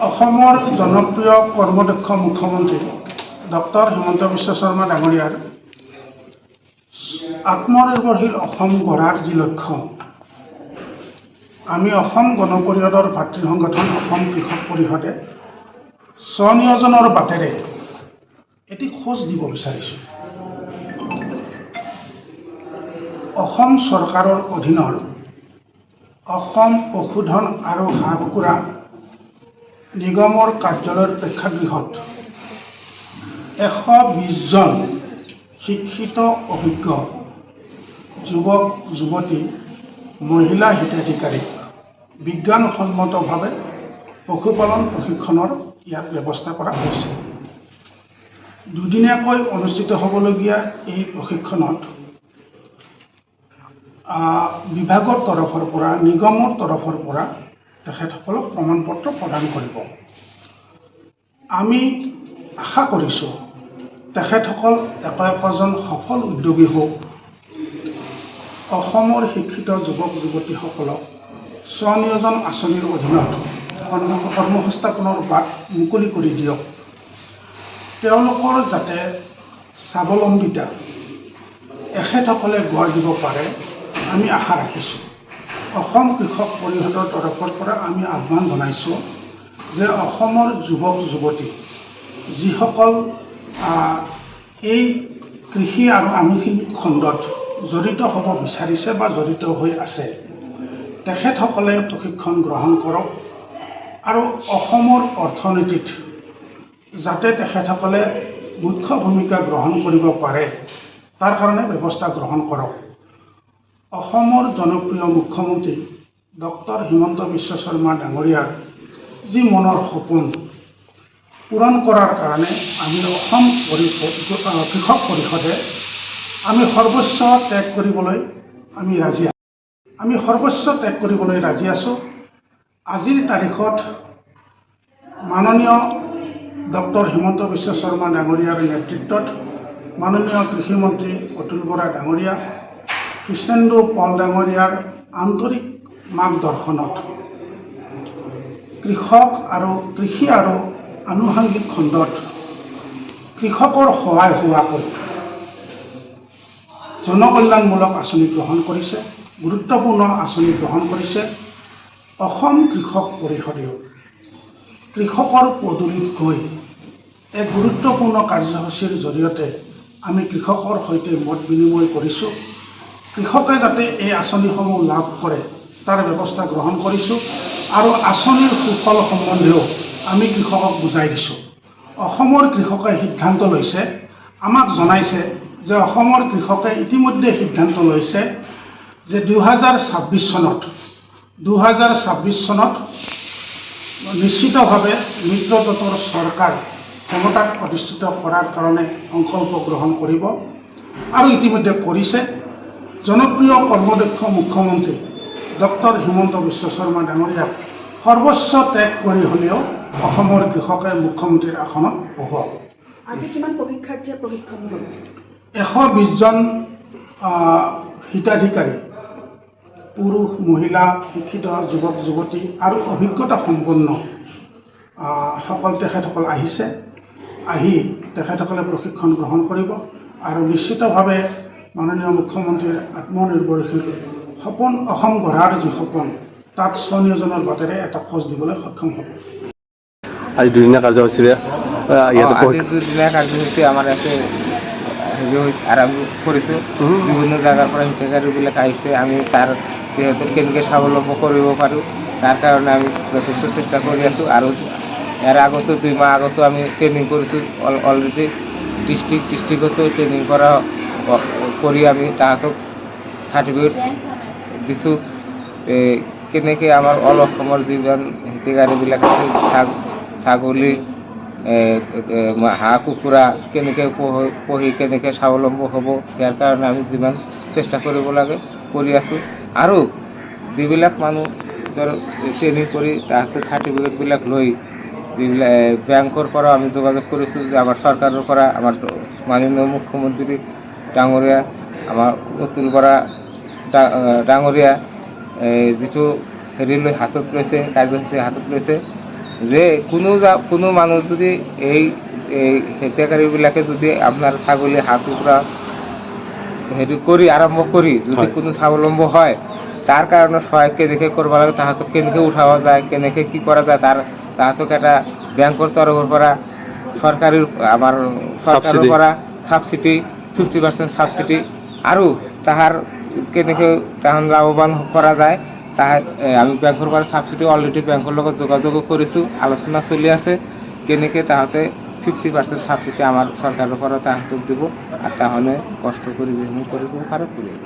অসমৰ জনপ্ৰিয় কৰ্মদক্ষ মুখ্যমন্ত্ৰী ডক্টৰ হিমন্ত বিশ্ব শৰ্মা ডাঙৰীয়াৰ আত্মনিৰ্ভৰশীল অসম গঢ়াৰ যি লক্ষ্য, আমি অসম গণ পৰিষদৰ ভাতৃ সংগঠন অসম কৃষক পৰিষদে স্বনিয়োজনৰ বাটেৰে এটি খোজ দিব বিচাৰিছোঁ। অসম চৰকাৰৰ অধীনৰ অসম পশুধন আৰু হাঁহ কুকুৰা নিগমৰ কাৰ্যালয়ৰ প্ৰেক্ষাগৃহত 120 জন শিক্ষিত অভিজ্ঞ যুৱক যুৱতী মহিলা হিতাধিকাৰীক বিজ্ঞানসন্মতভাৱে পশুপালন প্ৰশিক্ষণৰ ইয়াত ব্যৱস্থা কৰা হৈছে। দুদিনীয়াকৈ অনুষ্ঠিত হ'বলগীয়া এই প্ৰশিক্ষণত বিভাগৰ তৰফৰ পৰা নিগমৰ তৰফৰ পৰা তেখেতসকলক প্ৰমাণপত্ৰ প্ৰদান কৰিব। আমি আশা কৰিছোঁ তেখেতসকল একোজন সফল উদ্যোগী হওক, অসমৰ শিক্ষিত যুৱক যুৱতীসকলক স্বনিয়োজন আঁচনিৰ অধীনত কৰ্মসংস্থাপনৰ বাট মুকলি কৰি দিয়ক। তেওঁলোকৰ যাতে স্বাৱলম্বিতা এখেতসকলে গঢ় দিব পাৰে, আমি আশা ৰাখিছোঁ। অসম কৃষক পৰিষদৰ তৰফৰ পৰা আমি আহ্বান জনাইছোঁ যে অসমৰ যুৱক যুৱতী যিসকল এই কৃষি আৰু আনুষঙ্গিক খণ্ডত জড়িত হ'ব বিচাৰিছে বা জড়িত হৈ আছে, তেখেতসকলে প্ৰশিক্ষণ গ্ৰহণ কৰক আৰু অসমৰ অৰ্থনীতিত যাতে তেখেতসকলে মুখ্য ভূমিকা গ্ৰহণ কৰিব পাৰে, তাৰ কাৰণে ব্যৱস্থা গ্ৰহণ কৰক। অসমৰ জনপ্ৰিয় মুখ্যমন্ত্ৰী ডক্টৰ হিমন্ত বিশ্ব শৰ্মা ডাঙৰীয়াৰ যি মনৰ সপোন পূৰণ কৰাৰ কাৰণে আমি অসম কৃষক পৰিষদে আমি সৰ্বোচ্চ ত্যাগ কৰিবলৈ ৰাজি আছোঁ। আজিৰ তাৰিখত মাননীয় ডক্টৰ হিমন্ত বিশ্ব শৰ্মা ডাঙৰীয়াৰ নেতৃত্বত মাননীয় কৃষিমন্ত্ৰী অতুল বৰা ডাঙৰীয়া, কৃষ্ণেন্দু পল ডাঙৰীয়াৰ আন্তৰিক মাৰ্গদৰ্শনত কৃষক আৰু কৃষি আৰু আনুষঙ্গিক খণ্ডত কৃষকৰ সহায় হোৱাকৈ জনকল্যাণমূলক আঁচনি গ্ৰহণ কৰিছে, গুৰুত্বপূৰ্ণ আঁচনি গ্ৰহণ কৰিছে। অসম কৃষক পৰিষদেও কৃষকৰ পদূলিত গৈ এক গুৰুত্বপূৰ্ণ কাৰ্যসূচীৰ জৰিয়তে আমি কৃষকৰ সৈতে মত বিনিময় কৰিছোঁ। কৃষকে যাতে এই আঁচনিসমূহ লাভ কৰে তাৰ ব্যৱস্থা গ্ৰহণ কৰিছোঁ আৰু আঁচনিৰ সুফল সম্বন্ধেও আমি কৃষকক বুজাই দিছোঁ। অসমৰ কৃষকে সিদ্ধান্ত লৈছে, আমাক জনাইছে যে অসমৰ কৃষকে ইতিমধ্যে সিদ্ধান্ত লৈছে যে 2026 চনত নিশ্চিতভাৱে মিত্ৰজোঁটৰ চৰকাৰ ক্ষমতাত অধিষ্ঠিত কৰাৰ কাৰণে সংকল্প গ্ৰহণ কৰিব আৰু ইতিমধ্যে কৰিছে। জনপ্ৰিয় কৰ্মদক্ষ মুখ্যমন্ত্ৰী ডক্টৰ হিমন্ত বিশ্ব শৰ্মা ডাঙৰীয়াক সৰ্বোচ্চ ত্যাগ কৰি হ'লেও অসমৰ কৃষকে মুখ্যমন্ত্ৰীৰ আসনত বহক। আজি কিমান প্ৰশিক্ষাৰ্থীয়ে প্ৰশিক্ষণ ল'ব? 120 জন হিতাধিকাৰী পুৰুষ মহিলা শিক্ষিত যুৱক যুৱতী আৰু অভিজ্ঞতা সম্পন্ন তেখেতসকল আহিছে। আহি তেখেতসকলে প্ৰশিক্ষণ গ্ৰহণ কৰিব আৰু নিশ্চিতভাৱে মাননীয় মুখ্যমন্ত্ৰীৰ আত্মনিৰ্ভৰশীল সপোন অসম গঢ়াৰ যি সপোন, তাত স্বনিয়োজনৰ বাটেৰে এটা খোজ দিবলৈ সক্ষম হ'ব। আজি দুদিনীয়া কাৰ্যসূচী আমাৰ ইয়াতে আৰম্ভ কৰিছোঁ। বিভিন্ন জেগাৰ পৰা হিতাধিকাৰীবিলাক আহিছে। আমি তাৰ সিহঁতক কেনেকৈ স্বাৱলম্বী কৰিব পাৰোঁ তাৰ কাৰণে আমি যথেষ্ট চেষ্টা কৰি আছোঁ। আৰু ইয়াৰ আগতো 2 মাহ আগতো আমি ট্ৰেইনিং কৰিছোঁ। অলৰেডি ডিষ্ট্ৰিক্টতো ট্ৰেইনিং কৰি আমি তাহাঁতক চাৰ্টিফিকেট দিছোঁ। কেনেকৈ আমাৰ অসমৰ যিজন হিতাধিকাৰীবিলাক আছে, ছাগলী হাঁহ কুকুৰা কেনেকৈ পুহি কেনেকৈ স্বাৱলম্বী হ'ব, ইয়াৰ কাৰণে আমি যিমান চেষ্টা কৰিব লাগে কৰি আছোঁ। আৰু যিবিলাক মানুহ ট্ৰেইনিং কৰি তাহাঁতে চাৰ্টিফিকেটবিলাক লৈ যিবিলাক বেংকৰ পৰা আমি যোগাযোগ কৰিছোঁ যে আমাৰ চৰকাৰৰ পৰা আমাৰ মাননীয় মুখ্যমন্ত্ৰী ডাঙৰীয়া আমাৰ অতুল বৰা ডাঙৰীয়া যিটো হেৰি লৈ হাতত লৈছে, কাৰ্যসূচী হাতত লৈছে, যে কোনো মানুষ যদি এই হিতাধিকাৰীবিলাকে যদি আপোনাৰ ছাগলী হাঁহ কুকুৰা হেৰি কৰি আৰম্ভ কৰি যদি হয়। কোনো স্বাৱলম্বী হয় তাৰ কাৰণে সহায় কেনেকৈ কৰিব লাগে তাহাঁতক কেনেকৈ উঠাব যায় কেনেকৈ কি কৰা যায় তাহাঁতক এটা বেংকৰ তৰফৰ পৰা আমাৰ চৰকাৰৰ Subsidy. পৰা ছাবচিডি 50% ছাবচিডি আৰু তাহাৰ কেনেকৈ তাহাঁত লাভৱান কৰা যায় আমি বেংকৰ পৰা ছাবচিডি অলৰেডি বেংকৰ লগত যোগাযোগো কৰিছোঁ আলোচনা চলি আছে কেনেকৈ তাহাঁতে 50% ছাবচিডি আমাৰ চৰকাৰৰ পৰা তাহাঁতক দিব আৰু তাহলে কষ্ট কৰি যিসমূহ কৰিব পাৰে কৰিব